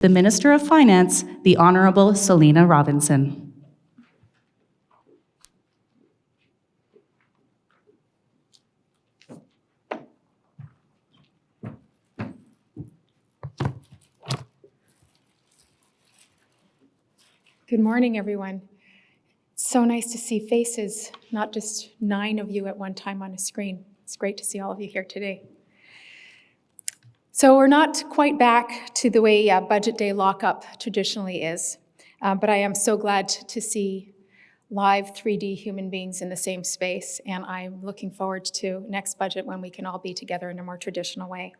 the Minister of Finance, the Honorable Selina Robinson. Good morning, everyone. It's so nice to see faces, not just 9 of you at one time on a screen. It's great to see all of you here today. So we're not quite back to the way Budget Day lockup traditionally is, but I am so glad to see live 3D human beings in the same space, and I'm looking forward to next budget when we can all be together in a more traditional way.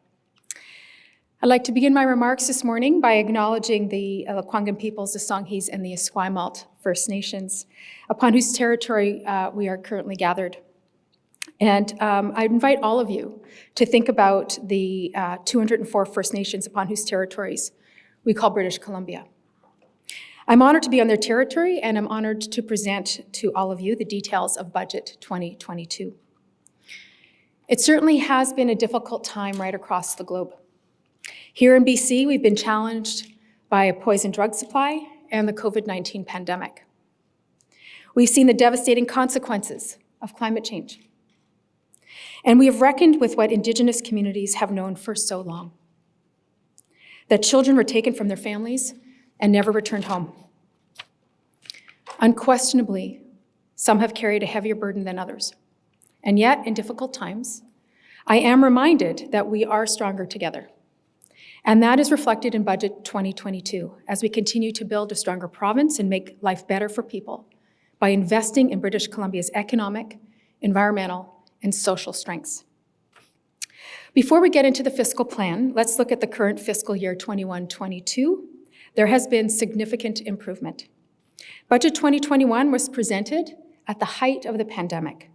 I'd like to begin my remarks this morning by acknowledging the Lekwungen peoples, the Songhees, and the Esquimalt First Nations, upon whose territory we are currently gathered. And I invite all of you to think about the 204 First Nations upon whose territories we call British Columbia. I'm honored to be on their territory, and I'm honored to present to all of you the details of Budget 2022. It certainly has been a difficult time right across the globe. Here in BC, we've been challenged by a poison drug supply and the COVID-19 pandemic. We've seen the devastating consequences of climate change. And we have reckoned with what Indigenous communities have known for so long, that children were taken from their families and never returned home. Unquestionably, some have carried a heavier burden than others. And yet, in difficult times, I am reminded that we are stronger together. And that is reflected in Budget 2022 as we continue to build a stronger province and make life better for people by investing in British Columbia's economic, environmental, and social strengths. Before we get into the fiscal plan, let's look at the current fiscal year 21-22. There has been significant improvement. Budget 2021 was presented at the height of the pandemic.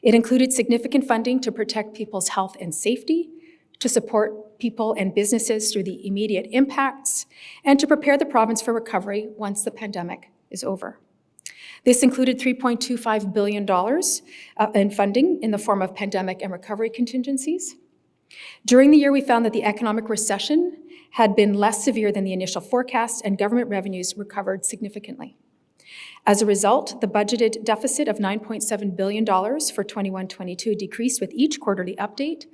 It included significant funding to protect people's health and safety, to support people and businesses through the immediate impacts, and to prepare the province for recovery once the pandemic is over. This included $3.25 billion in funding in the form of pandemic and recovery contingencies. During the year, we found that the economic recession had been less severe than the initial forecast, and government revenues recovered significantly. As a result, the budgeted deficit of $9.7 billion for 21-22 decreased with each quarterly update,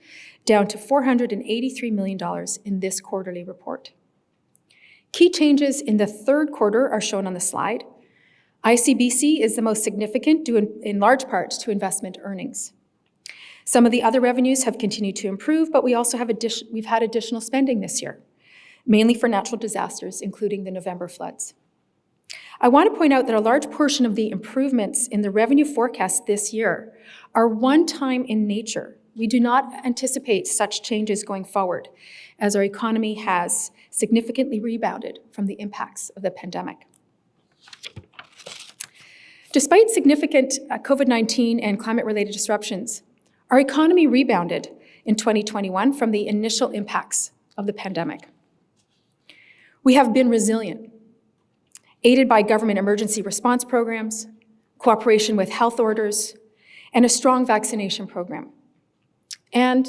down to $483 million in this quarterly report. Key changes in the third quarter are shown on the slide. ICBC is the most significant, due in large part to investment earnings. Some of the other revenues have continued to improve, but we also have we've had additional spending this year, mainly for natural disasters, including the November floods. I want to point out that a large portion of the improvements in the revenue forecast this year are one-time in nature. We do not anticipate such changes going forward, as our economy has significantly rebounded from the impacts of the pandemic. Despite significant COVID-19 and climate-related disruptions, our economy rebounded in 2021 from the initial impacts of the pandemic. We have been resilient, aided by government emergency response programs, cooperation with health orders, and a strong vaccination program. And,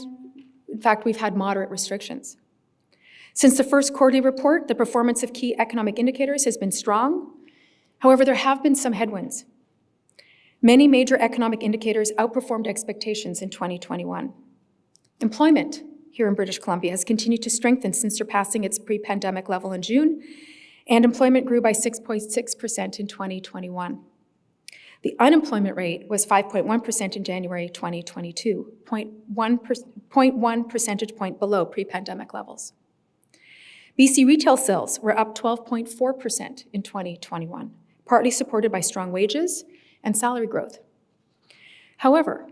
in fact, we've had moderate restrictions. Since the first quarterly report, the performance of key economic indicators has been strong. However, there have been some headwinds. Many major economic indicators outperformed expectations in 2021. Employment here in British Columbia has continued to strengthen since surpassing its pre-pandemic level in June, and employment grew by 6.6% in 2021. The unemployment rate was 5.1% in January 2022, 0.1 percentage point below pre-pandemic levels. BC retail sales were up 12.4% in 2021, partly supported by strong wages and salary growth. However,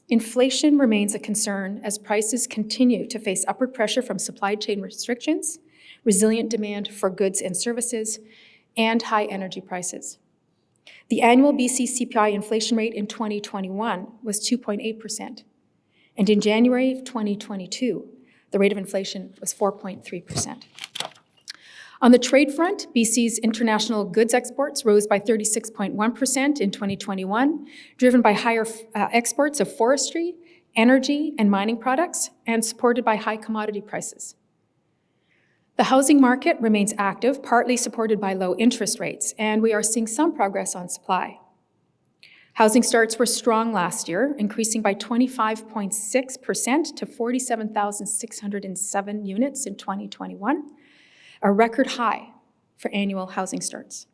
inflation remains a concern as prices continue to face upward pressure from supply chain restrictions, resilient demand for goods and services, and high energy prices. The annual BC CPI inflation rate in 2021 was 2.8%, and in January of 2022, the rate of inflation was 4.3%. On the trade front, BC's international goods exports rose by 36.1% in 2021, driven by higher exports of forestry, energy, and mining products, and supported by high commodity prices. The housing market remains active, partly supported by low interest rates, and we are seeing some progress on supply. Housing starts were strong last year, increasing by 25.6% to 47,607 units in 2021, a record high for annual housing starts.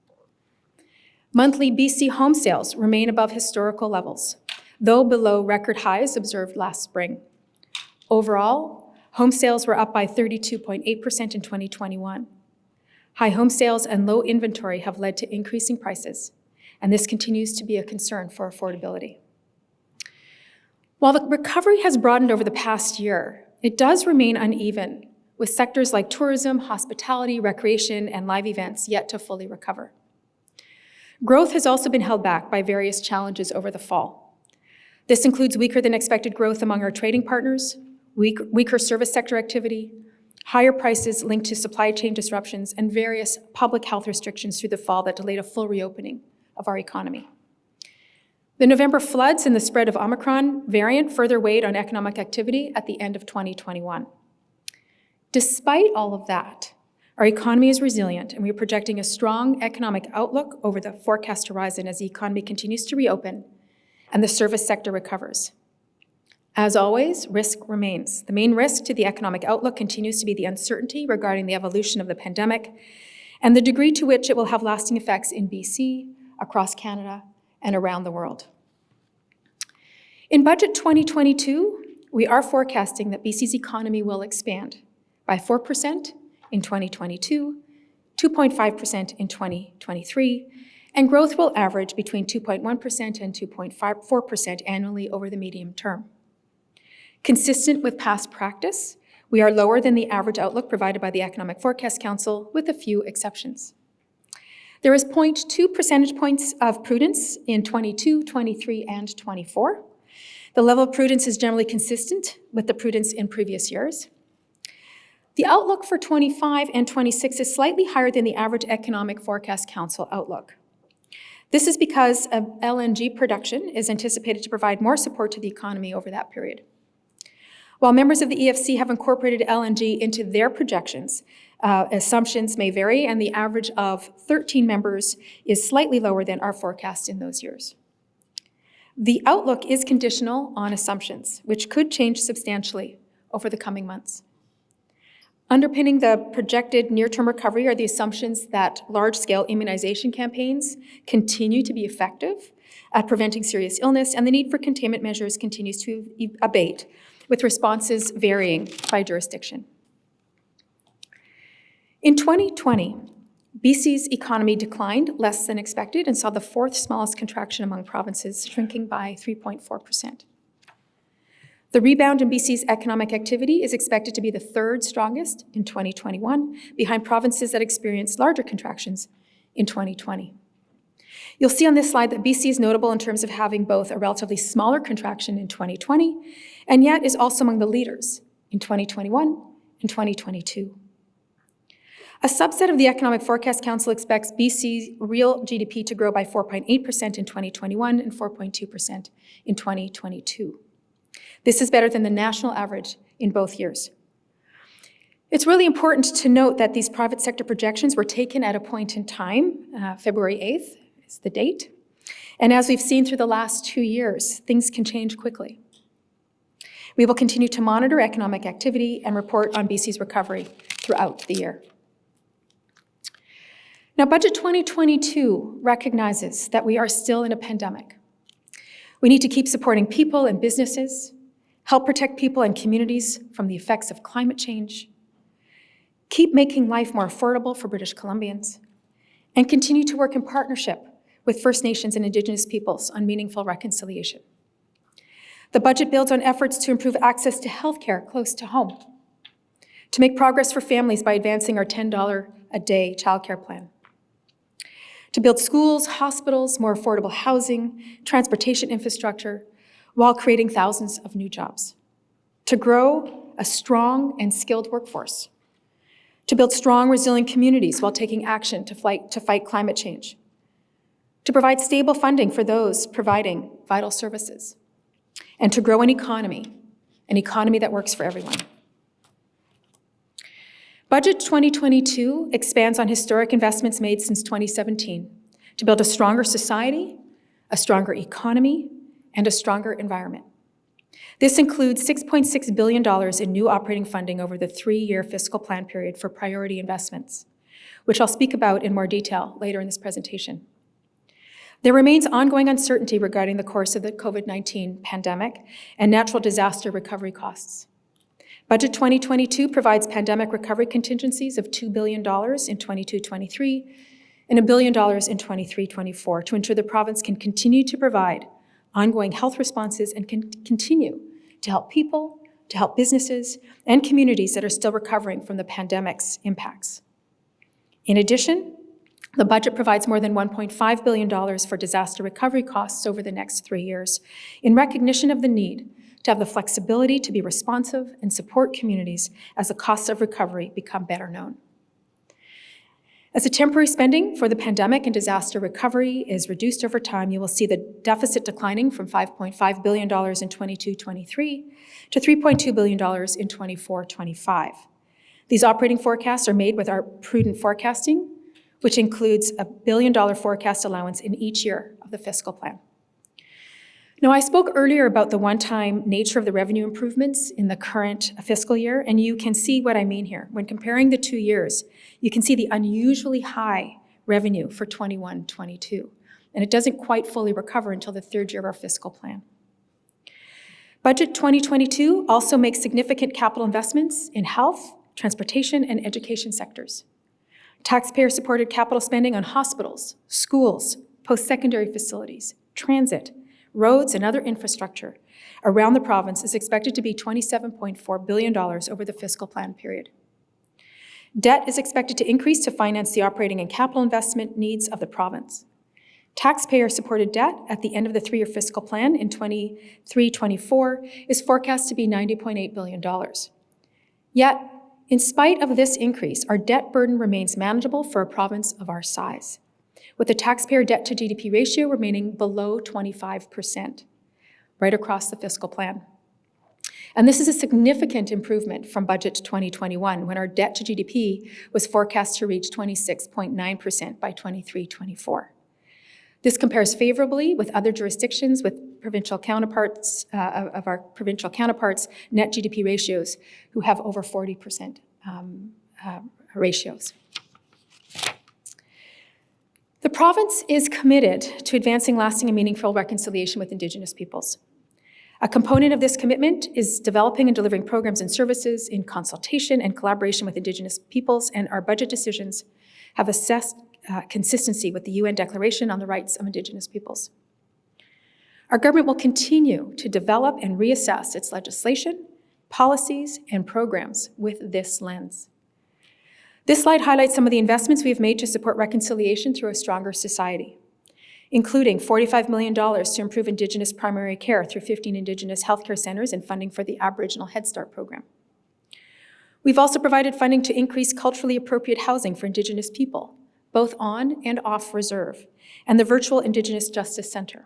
Monthly BC home sales remain above historical levels, though below record highs observed last spring. Overall, home sales were up by 32.8% in 2021. High home sales and low inventory have led to increasing prices, and this continues to be a concern for affordability. While the recovery has broadened over the past year, it does remain uneven, with sectors like tourism, hospitality, recreation, and live events yet to fully recover. Growth has also been held back by various challenges over the fall. This includes weaker than expected growth among our trading partners, weaker service sector activity, higher prices linked to supply chain disruptions, and various public health restrictions through the fall that delayed a full reopening of our economy. The November floods and the spread of Omicron variant further weighed on economic activity at the end of 2021. Despite all of that, our economy is resilient, and we are projecting a strong economic outlook over the forecast horizon as the economy continues to reopen and the service sector recovers. As always, risk remains. The main risk to the economic outlook continues to be the uncertainty regarding the evolution of the pandemic and the degree to which it will have lasting effects in BC, across Canada, and around the world. In Budget 2022, we are forecasting that BC's economy will expand by 4% in 2022, 2.5% in 2023, and growth will average between 2.1% and 2.4% annually over the medium term. Consistent with past practice, we are lower than the average outlook provided by the Economic Forecast Council, with a few exceptions. There is 0.2 percentage points of prudence in 22, 23, and 24. The level of prudence is generally consistent with the prudence in previous years. The outlook for 25 and 26 is slightly higher than the average Economic Forecast Council outlook. This is because LNG production is anticipated to provide more support to the economy over that period. While members of the EFC have incorporated LNG into their projections, assumptions may vary, and the average of 13 members is slightly lower than our forecast in those years. The outlook is conditional on assumptions, which could change substantially over the coming months. Underpinning the projected near-term recovery are the assumptions that large-scale immunization campaigns continue to be effective at preventing serious illness, and the need for containment measures continues to abate, with responses varying by jurisdiction. In 2020, BC's economy declined less than expected and saw the fourth smallest contraction among provinces, shrinking by 3.4%. The rebound in BC's economic activity is expected to be the third strongest in 2021, behind provinces that experienced larger contractions in 2020. You'll see on this slide that BC is notable in terms of having both a relatively smaller contraction in 2020, and yet is also among the leaders in 2021 and 2022. A subset of the Economic Forecast Council expects BC's real GDP to grow by 4.8% in 2021 and 4.2% in 2022. This is better than the national average in both years. It's really important to note that these private sector projections were taken at a point in time, February 8th is the date, and as we've seen through the last 2 years, things can change quickly. We will continue to monitor economic activity and report on BC's recovery throughout the year. Now, Budget 2022 recognizes that we are still in a pandemic. We need to keep supporting people and businesses, help protect people and communities from the effects of climate change, keep making life more affordable for British Columbians, and continue to work in partnership with First Nations and Indigenous peoples on meaningful reconciliation. The budget builds on efforts to improve access to healthcare close to home, to make progress for families by advancing our $10 a day childcare plan, to build schools, hospitals, more affordable housing, transportation infrastructure, while creating thousands of new jobs, to grow a strong and skilled workforce, to build strong, resilient communities while taking action to fight climate change, to provide stable funding for those providing vital services, and to grow an economy that works for everyone. Budget 2022 expands on historic investments made since 2017 to build a stronger society, a stronger economy, and a stronger environment. This includes $6.6 billion in new operating funding over the 3-year fiscal plan period for priority investments, which I'll speak about in more detail later in this presentation. There remains ongoing uncertainty regarding the course of the COVID-19 pandemic and natural disaster recovery costs. Budget 2022 provides pandemic recovery contingencies of $2 billion in 22-23 and $1 billion in 23-24 to ensure the province can continue to provide ongoing health responses and can continue to help people, to help businesses, and communities that are still recovering from the pandemic's impacts. In addition, the budget provides more than $1.5 billion for disaster recovery costs over the next 3 years in recognition of the need to have the flexibility to be responsive and support communities as the costs of recovery become better known. As the temporary spending for the pandemic and disaster recovery is reduced over time, you will see the deficit declining from $5.5 billion in 22-23 to $3.2 billion in 24-25. These operating forecasts are made with our prudent forecasting, which includes a $1 billion forecast allowance in each year of the fiscal plan. Now, I spoke earlier about the one-time nature of the revenue improvements in the current fiscal year, and you can see what I mean here. When comparing the 2 years, you can see the unusually high revenue for 21-22, and it doesn't quite fully recover until the 3rd year of our fiscal plan. Budget 2022 also makes significant capital investments in health, transportation, and education sectors. Taxpayer-supported capital spending on hospitals, schools, post-secondary facilities, transit, roads, and other infrastructure around the province is expected to be $27.4 billion over the fiscal plan period. Debt is expected to increase to finance the operating and capital investment needs of the province. Taxpayer-supported debt at the end of the 3-year fiscal plan in 23-24 is forecast to be $90.8 billion. Yet, in spite of this increase, our debt burden remains manageable for a province of our size, with the taxpayer debt to GDP ratio remaining below 25%, right across the fiscal plan. And this is a significant improvement from budget 2021, when our debt to GDP was forecast to reach 26.9% by 23-24. This compares favorably with other jurisdictions with provincial counterparts, of our provincial counterparts' net GDP ratios, who have over 40% ratios. The province is committed to advancing lasting and meaningful reconciliation with Indigenous peoples. A component of this commitment is developing and delivering programs and services in consultation and collaboration with Indigenous peoples, and our budget decisions have assessed consistency with the UN Declaration on the Rights of Indigenous Peoples. Our government will continue to develop and reassess its legislation, policies, and programs with this lens. This slide highlights some of the investments we have made to support reconciliation through a stronger society, including $45 million to improve Indigenous primary care through 15 Indigenous healthcare centres and funding for the Aboriginal Head Start program. We've also provided funding to increase culturally appropriate housing for Indigenous people, both on and off reserve, and the virtual Indigenous Justice Centre.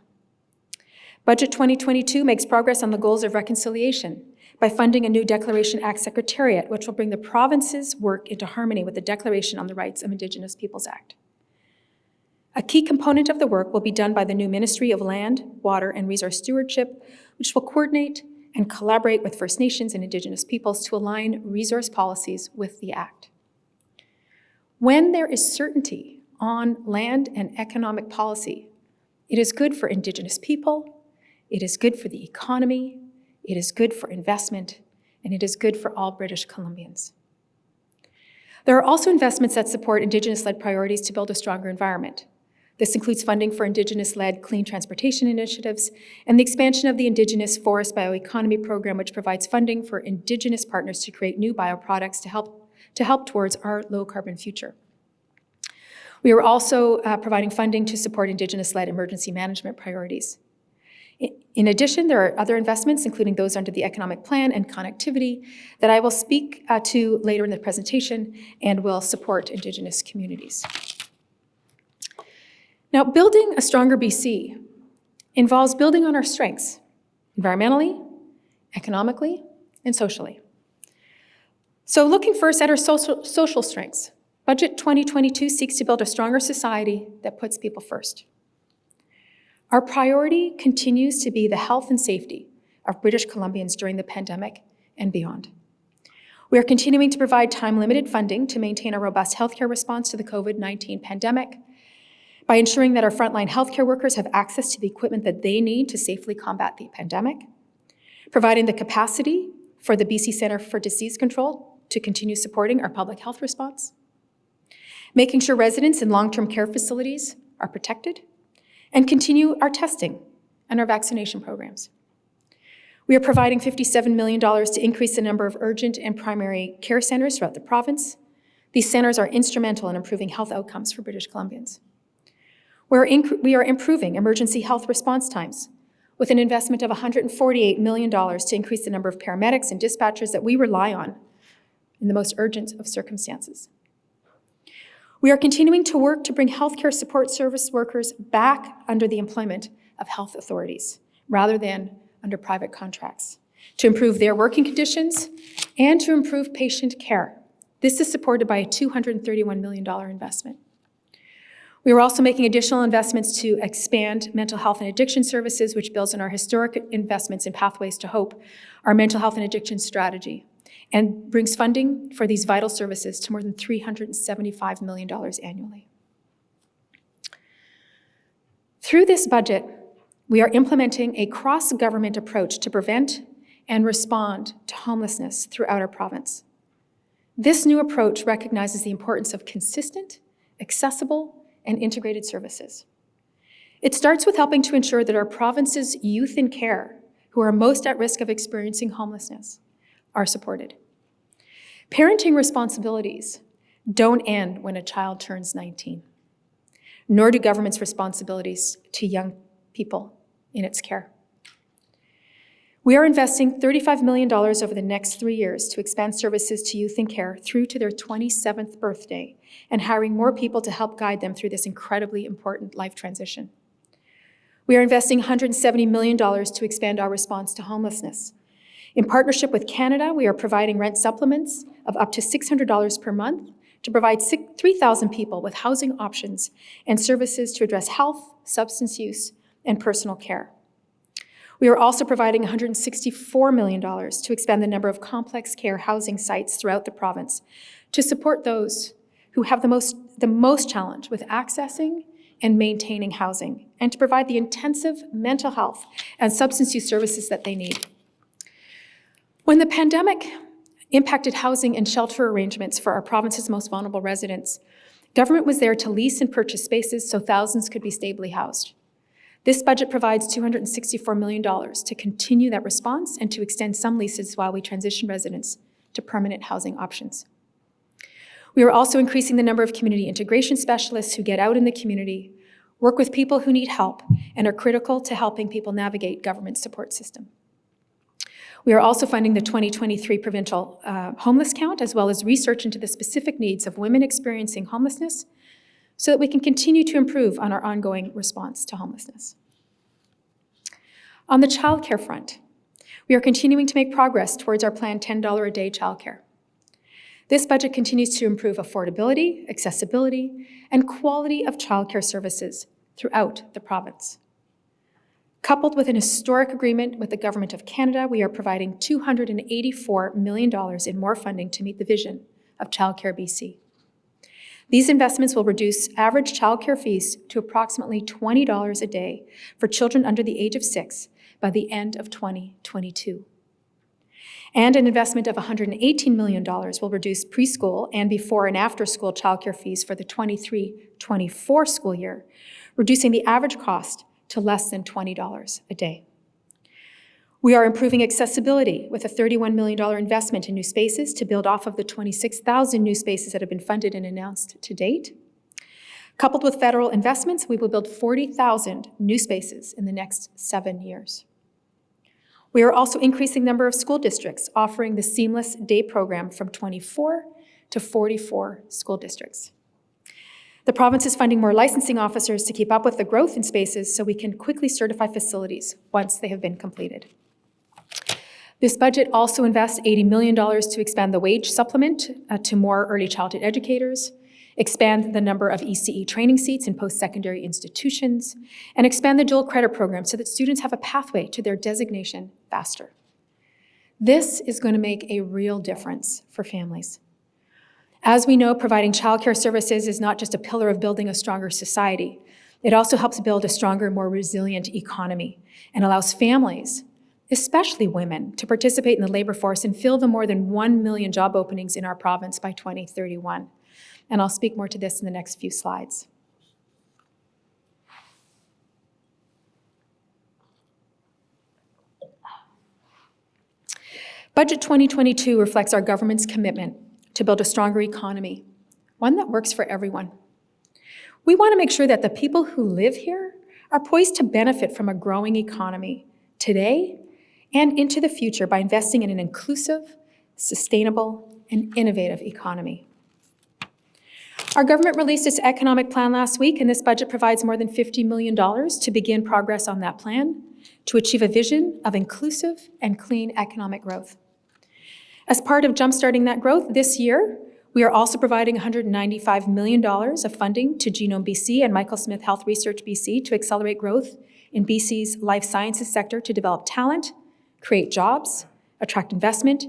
Budget 2022 makes progress on the goals of reconciliation by funding a new Declaration Act Secretariat, which will bring the province's work into harmony with the Declaration on the Rights of Indigenous Peoples Act. A key component of the work will be done by the new Ministry of Land, Water, and Resource Stewardship, which will coordinate and collaborate with First Nations and Indigenous peoples to align resource policies with the Act. When there is certainty on land and economic policy, it is good for Indigenous people, it is good for the economy, it is good for investment, and it is good for all British Columbians. There are also investments that support Indigenous-led priorities to build a stronger environment. This includes funding for Indigenous-led clean transportation initiatives and the expansion of the Indigenous Forest Bioeconomy Program, which provides funding for Indigenous partners to create new bioproducts to help towards our low-carbon future. We are also providing funding to support Indigenous-led emergency management priorities. In addition, there are other investments, including those under the economic plan and connectivity, that I will speak to later in the presentation and will support Indigenous communities. Now, building a stronger BC involves building on our strengths, environmentally, economically, and socially. So looking first at our social strengths, Budget 2022 seeks to build a stronger society that puts people first. Our priority continues to be the health and safety of British Columbians during the pandemic and beyond. We are continuing to provide time-limited funding to maintain a robust healthcare response to the COVID-19 pandemic by ensuring that our frontline healthcare workers have access to the equipment that they need to safely combat the pandemic, providing the capacity for the BC Centre for Disease Control to continue supporting our public health response, making sure residents in long-term care facilities are protected, and continue our testing and our vaccination programs. We are providing $57 million to increase the number of urgent and primary care centres throughout the province. These centres are instrumental in improving health outcomes for British Columbians. We are improving emergency health response times with an investment of $148 million to increase the number of paramedics and dispatchers that we rely on in the most urgent of circumstances. We are continuing to work to bring healthcare support service workers back under the employment of health authorities rather than under private contracts, to improve their working conditions and to improve patient care. This is supported by a $231 million investment. We are also making additional investments to expand mental health and addiction services, which builds on our historic investments in Pathways to Hope, our mental health and addiction strategy, and brings funding for these vital services to more than $375 million annually. Through this budget, we are implementing a cross-government approach to prevent and respond to homelessness throughout our province. This new approach recognizes the importance of consistent, accessible, and integrated services. It starts with helping to ensure that our province's youth in care, who are most at risk of experiencing homelessness, are supported. Parenting responsibilities don't end when a child turns 19, nor do government's responsibilities to young people in its care. We are investing $35 million over the next 3 years to expand services to youth in care through to their 27th birthday and hiring more people to help guide them through this incredibly important life transition. We are investing $170 million to expand our response to homelessness. In partnership with Canada, we are providing rent supplements of up to $600 per month to provide 3,000 people with housing options and services to address health, substance use, and personal care. We are also providing $164 million to expand the number of complex care housing sites throughout the province to support those who have the most challenge with accessing and maintaining housing, and to provide the intensive mental health and substance use services that they need. When the pandemic impacted housing and shelter arrangements for our province's most vulnerable residents, government was there to lease and purchase spaces so thousands could be stably housed. This budget provides $264 million to continue that response and to extend some leases while we transition residents to permanent housing options. We are also increasing the number of community integration specialists who get out in the community, work with people who need help, and are critical to helping people navigate government support system. We are also funding the 2023 provincial homeless count, as well as research into the specific needs of women experiencing homelessness, so that we can continue to improve on our ongoing response to homelessness. On the childcare front, we are continuing to make progress towards our planned $10 a day childcare. This budget continues to improve affordability, accessibility, and quality of childcare services throughout the province. Coupled with an historic agreement with the Government of Canada, we are providing $284 million in more funding to meet the vision of StrongerBC. These investments will reduce average childcare fees to approximately $20 a day for children under the age of 6 by the end of 2022. And an investment of $118 million will reduce preschool and before and after school childcare fees for the 23-24 school year, reducing the average cost to less than $20 a day. We are improving accessibility with a $31 million investment in new spaces to build off of the 26,000 new spaces that have been funded and announced to date. Coupled with federal investments, we will build 40,000 new spaces in the next 7 years. We are also increasing the number of school districts offering the Seamless Day program from 24 to 44 school districts. The province is funding more licensing officers to keep up with the growth in spaces so we can quickly certify facilities once they have been completed. This budget also invests $80 million to expand the wage supplement to more early childhood educators, expand the number of ECE training seats in post-secondary institutions, and expand the dual credit program so that students have a pathway to their designation faster. This is going to make a real difference for families. As we know, providing childcare services is not just a pillar of building a stronger society. It also helps build a stronger, more resilient economy and allows families, especially women, to participate in the labor force and fill the more than 1 million job openings in our province by 2031. And I'll speak more to this in the next few slides. Budget 2022 reflects our government's commitment to build a stronger economy, one that works for everyone. We want to make sure that the people who live here are poised to benefit from a growing economy today and into the future by investing in an inclusive, sustainable, and innovative economy. Our government released its economic plan last week, and this budget provides more than $50 million to begin progress on that plan to achieve a vision of inclusive and clean economic growth. As part of jumpstarting that growth this year, we are also providing $195 million of funding to GenomeBC and Michael Smith Health Research BC to accelerate growth in BC's life sciences sector to develop talent, create jobs, attract investment,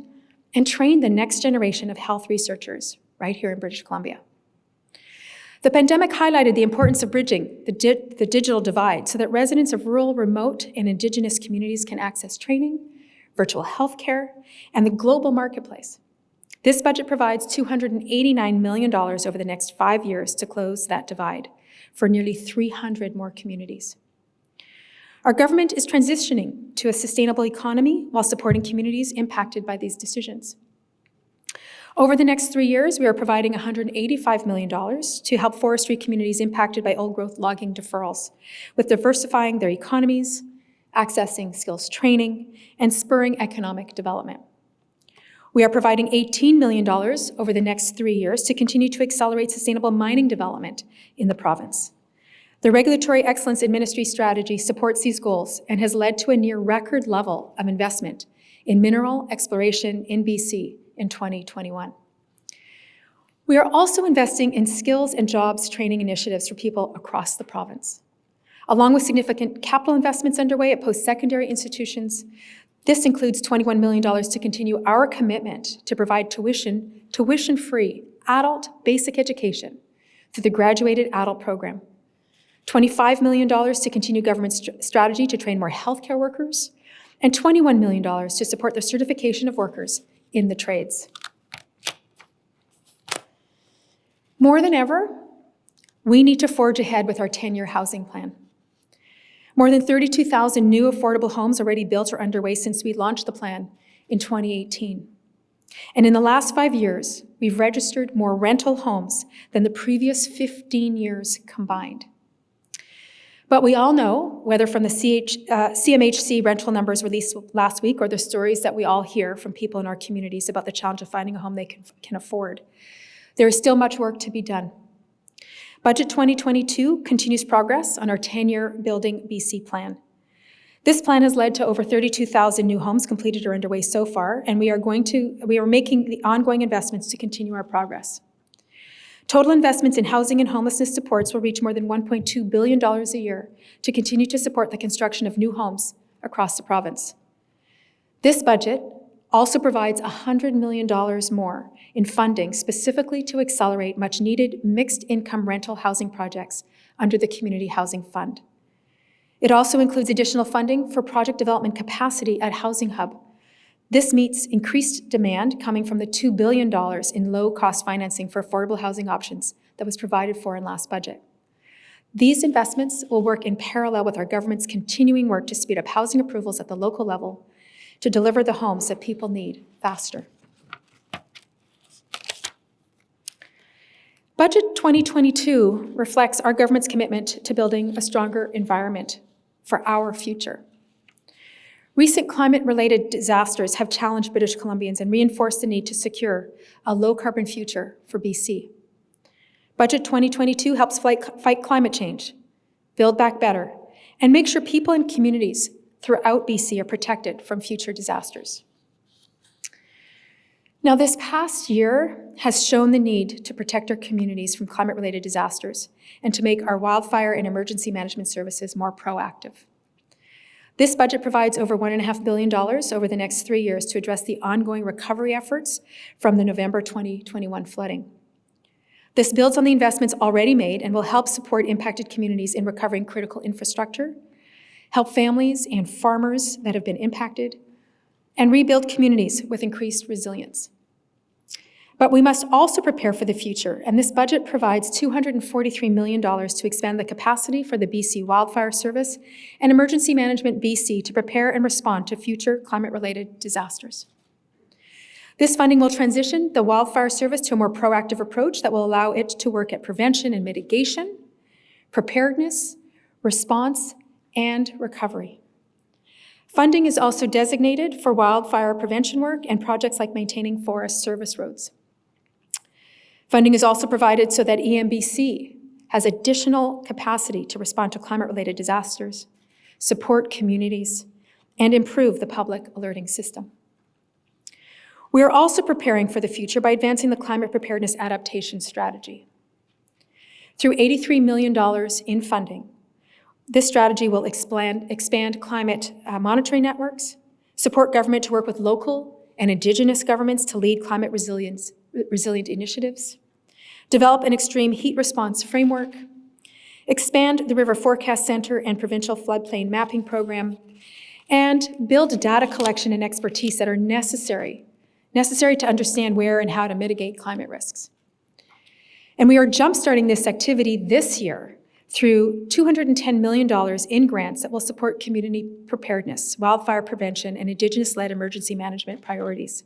and train the next generation of health researchers right here in British Columbia. The pandemic highlighted the importance of bridging the digital divide so that residents of rural, remote, and Indigenous communities can access training, virtual healthcare, and the global marketplace. This budget provides $289 million over the next 5 years to close that divide for nearly 300 more communities. Our government is transitioning to a sustainable economy while supporting communities impacted by these decisions. Over the next 3 years, we are providing $185 million to help forestry communities impacted by old-growth logging deferrals, with diversifying their economies, accessing skills training, and spurring economic development. We are providing $18 million over the next 3 years to continue to accelerate sustainable mining development in the province. The Regulatory Excellence in Ministry strategy supports these goals and has led to a near record level of investment in mineral exploration in BC in 2021. We are also investing in skills and jobs training initiatives for people across the province. Along with significant capital investments underway at post-secondary institutions, this includes $21 million to continue our commitment to provide tuition-free adult basic education through the Graduated Adult Program, $25 million to continue government's strategy to train more healthcare workers, and $21 million to support the certification of workers in the trades. More than ever, we need to forge ahead with our 10-year housing plan. More than 32,000 new affordable homes already built or underway since we launched the plan in 2018. And in the last 5 years, we've registered more rental homes than the previous 15 years combined. But we all know, whether from the CMHC rental numbers released last week or the stories that we all hear from people in our communities about the challenge of finding a home they can afford, there is still much work to be done. Budget 2022 continues progress on our 10-year Building BC plan. This plan has led to over 32,000 new homes completed or underway so far, and we are making the ongoing investments to continue our progress. Total investments in housing and homelessness supports will reach more than $1.2 billion a year to continue to support the construction of new homes across the province. This budget also provides $100 million more in funding specifically to accelerate much-needed mixed-income rental housing projects under the Community Housing Fund. It also includes additional funding for project development capacity at Housing Hub. This meets increased demand coming from the $2 billion in low-cost financing for affordable housing options that was provided for in last budget. These investments will work in parallel with our government's continuing work to speed up housing approvals at the local level to deliver the homes that people need faster. Budget 2022 reflects our government's commitment to building a stronger environment for our future. Recent climate-related disasters have challenged British Columbians and reinforced the need to secure a low-carbon future for BC. Budget 2022 helps fight climate change, build back better, and make sure people and communities throughout BC are protected from future disasters. Now, this past year has shown the need to protect our communities from climate-related disasters and to make our wildfire and emergency management services more proactive. This budget provides over $1.5 billion over the next 3 years to address the ongoing recovery efforts from the November 2021 flooding. This builds on the investments already made and will help support impacted communities in recovering critical infrastructure, help families and farmers that have been impacted, and rebuild communities with increased resilience. But we must also prepare for the future, and this budget provides $243 million to expand the capacity for the BC Wildfire Service and Emergency Management BC to prepare and respond to future climate-related disasters. This funding will transition the Wildfire Service to a more proactive approach that will allow it to work at prevention and mitigation, preparedness, response, and recovery. Funding is also designated for wildfire prevention work and projects like maintaining forest service roads. Funding is also provided so that EMBC has additional capacity to respond to climate-related disasters, support communities, and improve the public alerting system. We are also preparing for the future by advancing the Climate Preparedness Adaptation Strategy. Through $83 million in funding, this strategy will expand climate monitoring networks, support government to work with local and Indigenous governments to lead climate resilient initiatives, develop an extreme heat response framework, expand the River Forecast Center and Provincial Floodplain Mapping Program, and build data collection and expertise that are necessary to understand where and how to mitigate climate risks. And we are jumpstarting this activity this year through $210 million in grants that will support community preparedness, wildfire prevention, and Indigenous-led emergency management priorities.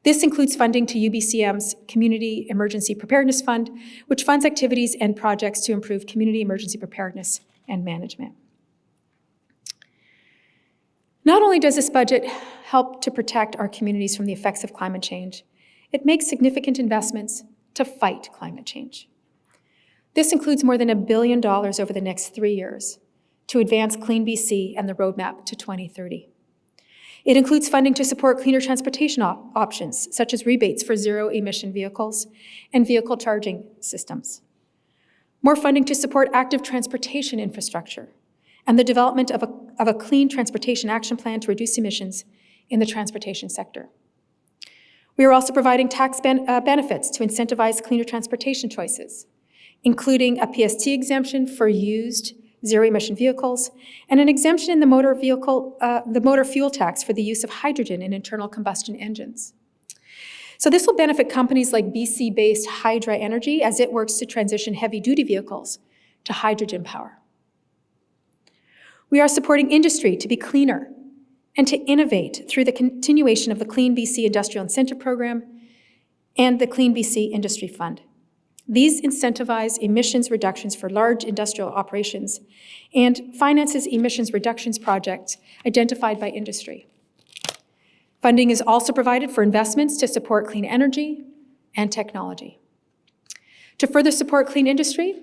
This includes funding to UBCM's Community Emergency Preparedness Fund, which funds activities and projects to improve community emergency preparedness and management. Not only does this budget help to protect our communities from the effects of climate change, it makes significant investments to fight climate change. This includes more than $1 billion over the next 3 years to advance Clean BC and the roadmap to 2030. It includes funding to support cleaner transportation options, such as rebates for zero-emission vehicles and vehicle charging systems. More funding to support active transportation infrastructure and the development of a clean transportation action plan to reduce emissions in the transportation sector. We are also providing tax benefits to incentivize cleaner transportation choices, including a PST exemption for used zero-emission vehicles and an exemption in the motor fuel tax for the use of hydrogen in internal combustion engines. So this will benefit companies like BC-based Hydra Energy as it works to transition heavy-duty vehicles to hydrogen power. We are supporting industry to be cleaner and to innovate through the continuation of the Clean BC Industrial Incentive Program and the Clean BC Industry Fund. These incentivize emissions reductions for large industrial operations and finances emissions reductions projects identified by industry. Funding is also provided for investments to support clean energy and technology. To further support clean industry,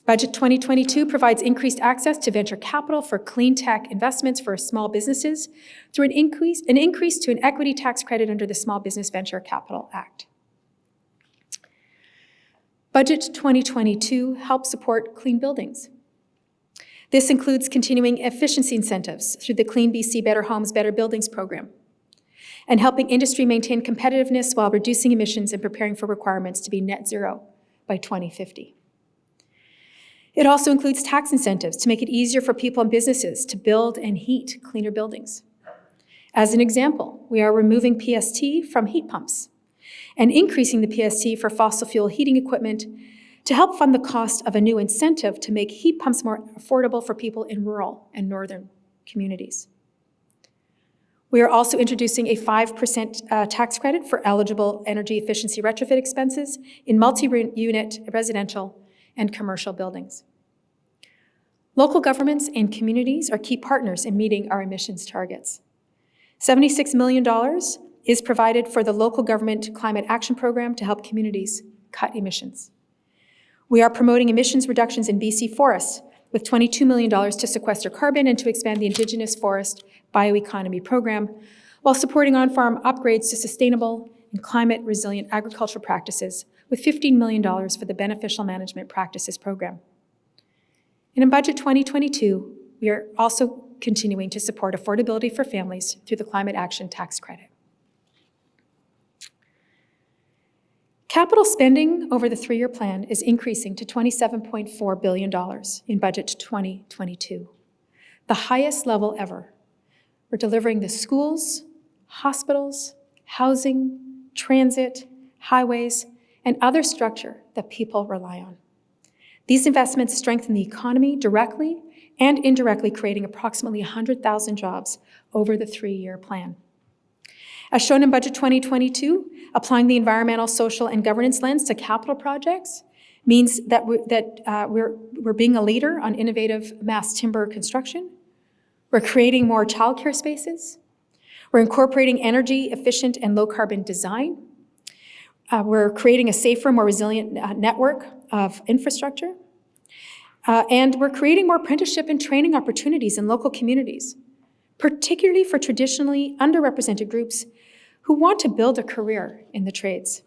Budget 2022 provides increased access to venture capital for clean tech investments for small businesses through an increase to an equity tax credit under the Small Business Venture Capital Act. Budget 2022 helps support clean buildings. This includes continuing efficiency incentives through the Clean BC Better Homes, Better Buildings program, and helping industry maintain competitiveness while reducing emissions and preparing for requirements to be net zero by 2050. It also includes tax incentives to make it easier for people and businesses to build and heat cleaner buildings. As an example, we are removing PST from heat pumps and increasing the PST for fossil fuel heating equipment to help fund the cost of a new incentive to make heat pumps more affordable for people in rural and northern communities. We are also introducing a 5% tax credit for eligible energy efficiency retrofit expenses in multi-unit residential and commercial buildings. Local governments and communities are key partners in meeting our emissions targets. $76 million is provided for the Local Government Climate Action Program to help communities cut emissions. We are promoting emissions reductions in BC forests with $22 million to sequester carbon and to expand the Indigenous Forest Bioeconomy Program, while supporting on-farm upgrades to sustainable in climate-resilient agricultural practices with $15 million for the Beneficial Management Practices Program. And in Budget 2022, we are also continuing to support affordability for families through the Climate Action Tax Credit. Capital spending over the 3-year plan is increasing to $27.4 billion in Budget 2022, the highest level ever. We're delivering the schools, hospitals, housing, transit, highways, and other structure that people rely on. These investments strengthen the economy directly and indirectly, creating approximately 100,000 jobs over the 3-year plan. As shown in Budget 2022, applying the environmental, social, and governance lens to capital projects means that we're being a leader on innovative mass timber construction. We're creating more childcare spaces. We're incorporating energy-efficient and low-carbon design. We're creating a safer, more resilient network of infrastructure. And we're creating more apprenticeship and training opportunities in local communities, particularly for traditionally underrepresented groups who want to build a career in the trades.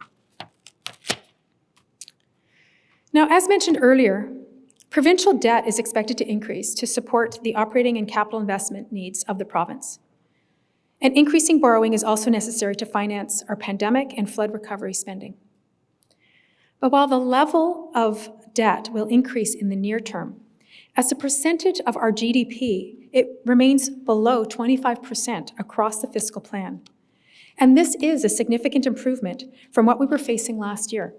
Now, as mentioned earlier, provincial debt is expected to increase to support the operating and capital investment needs of the province. And increasing borrowing is also necessary to finance our pandemic and flood recovery spending. But while the level of debt will increase in the near term, as a percentage of our GDP, it remains below 25% across the fiscal plan. And this is a significant improvement from what we were facing last year.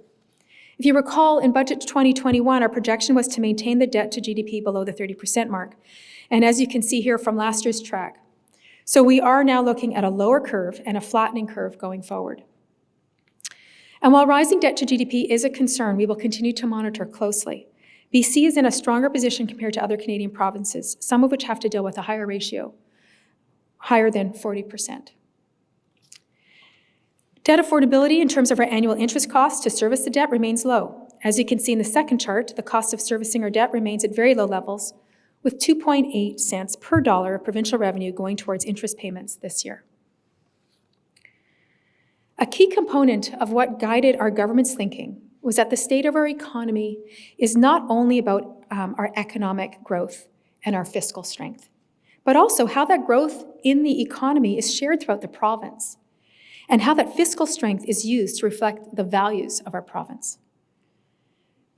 If you recall, in Budget 2021, our projection was to maintain the debt to GDP below the 30% mark. And as you can see here from last year's track, so we are now looking at a lower curve and a flattening curve going forward. And while rising debt to GDP is a concern, we will continue to monitor closely. BC is in a stronger position compared to other Canadian provinces, some of which have to deal with a higher ratio, higher than 40%. Debt affordability in terms of our annual interest costs to service the debt remains low. As you can see in the second chart, the cost of servicing our debt remains at very low levels, with 2.8 cents per dollar of provincial revenue going towards interest payments this year. A key component of what guided our government's thinking was that the state of our economy is not only about our economic growth and our fiscal strength, but also how that growth in the economy is shared throughout the province, and how that fiscal strength is used to reflect the values of our province.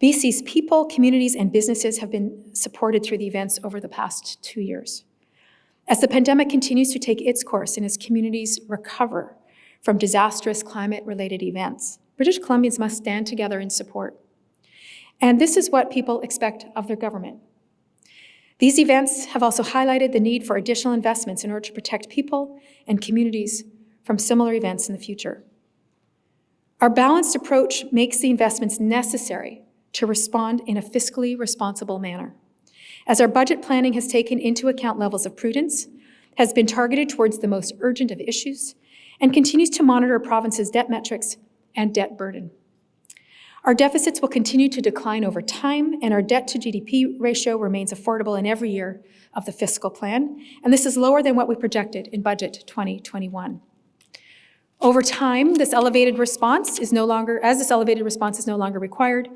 BC's people, communities, and businesses have been supported through the events over the past 2 years. As the pandemic continues to take its course and as communities recover from disastrous climate-related events, British Columbians must stand together in support. And this is what people expect of their government. These events have also highlighted the need for additional investments in order to protect people and communities from similar events in the future. Our balanced approach makes the investments necessary to respond in a fiscally responsible manner, as our budget planning has taken into account levels of prudence, has been targeted towards the most urgent of issues, and continues to monitor our province's debt metrics and debt burden. Our deficits will continue to decline over time, and our debt to GDP ratio remains affordable in every year of the fiscal plan, and this is lower than what we projected in Budget 2021. Over time, this elevated response is no longer required,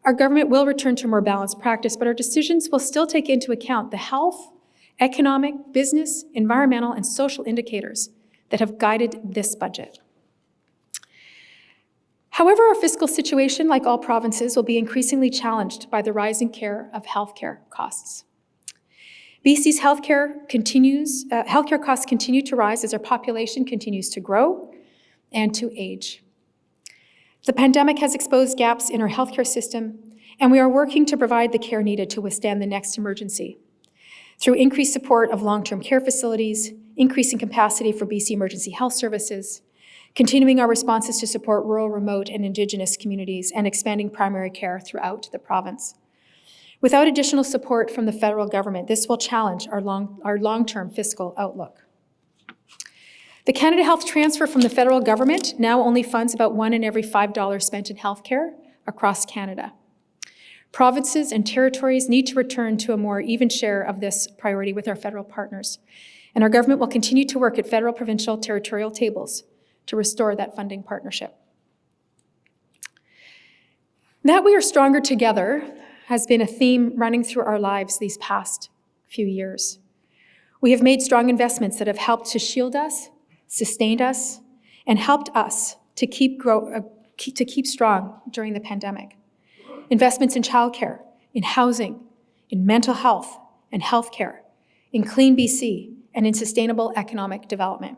our government will return to more balanced practice, but our decisions will still take into account the health, economic, business, environmental, and social indicators that have guided this budget. However, our fiscal situation, like all provinces, will be increasingly challenged by the rising care of healthcare costs. BC's healthcare costs continue to rise as our population continues to grow and to age. The pandemic has exposed gaps in our healthcare system, and we are working to provide the care needed to withstand the next emergency through increased support of long-term care facilities, increasing capacity for BC Emergency Health Services, continuing our responses to support rural, remote, and Indigenous communities, and expanding primary care throughout the province. Without additional support from the federal government, this will challenge our long-term fiscal outlook. The Canada Health transfer from the federal government now only funds about $1 in every $5 spent in healthcare across Canada. Provinces and territories need to return to a more even share of this priority with our federal partners, and our government will continue to work at federal, provincial, territorial tables to restore that funding partnership. That we are stronger together has been a theme running through our lives these past few years. We have made strong investments that have helped to shield us, sustained us, and helped us to keep strong during the pandemic. Investments in childcare, in housing, in mental health and healthcare, in Clean BC, and in sustainable economic development.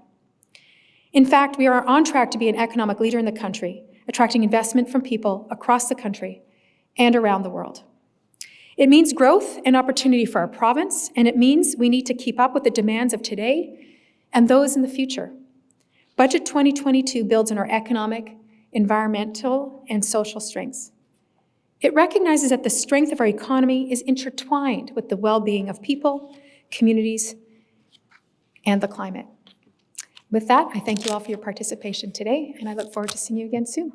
In fact, we are on track to be an economic leader in the country, attracting investment from people across the country and around the world. It means growth and opportunity for our province, and it means we need to keep up with the demands of today and those in the future. Budget 2022 builds on our economic, environmental, and social strengths. It recognizes that the strength of our economy is intertwined with the well-being of people, communities, and the climate. With that, I thank you all for your participation today, and I look forward to seeing you again soon.